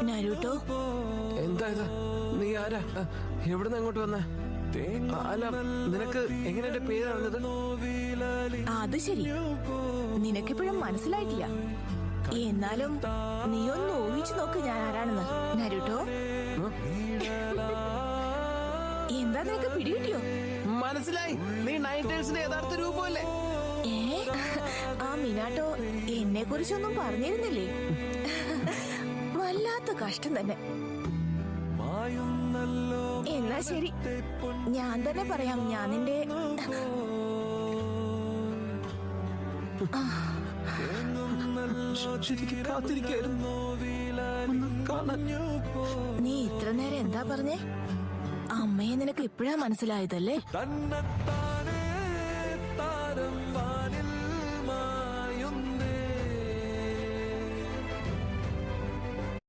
നരുട്ടോ, എന്താ ഇത്? നീ ആരാ? എവിടുന്ന് അങ്ങോട്ട് വന്നേ? അല്ല, നിനക്ക് എങ്ങനെ എന്റെ പേര് അറിഞ്ഞത്? അത് ശരി, നിനക്കിപ്പോഴും മനസ്സിലായിട്ടില്ല. എന്നാലും നീ ഒന്ന് ഊഹിച്ചു നോക്ക് ഞാൻ ആരാണെന്ന്. നരുട്ടോ, എന്താ നിനക്ക് പിടികിട്ടിയോ? മനസ്സിലായി, നീ നൈൻറ്റേഴ്സിന്റെ യഥാർത്ഥ രൂപമല്ലേ? ആ മിനാട്ടോ എന്നെ കുറിച്ചൊന്നും പറഞ്ഞിരുന്നില്ലേ? വല്ലാത്ത കഷ്ടം തന്നെ. എന്നാ ശരി, ഞാൻ തന്നെ പറയാം. ഞാൻ നിന്റെ നീ ഇത്ര നേരം എന്താ പറഞ്ഞേ? അമ്മയെ നിനക്ക് ഇപ്പഴാ മനസ്സിലായതല്ലേ?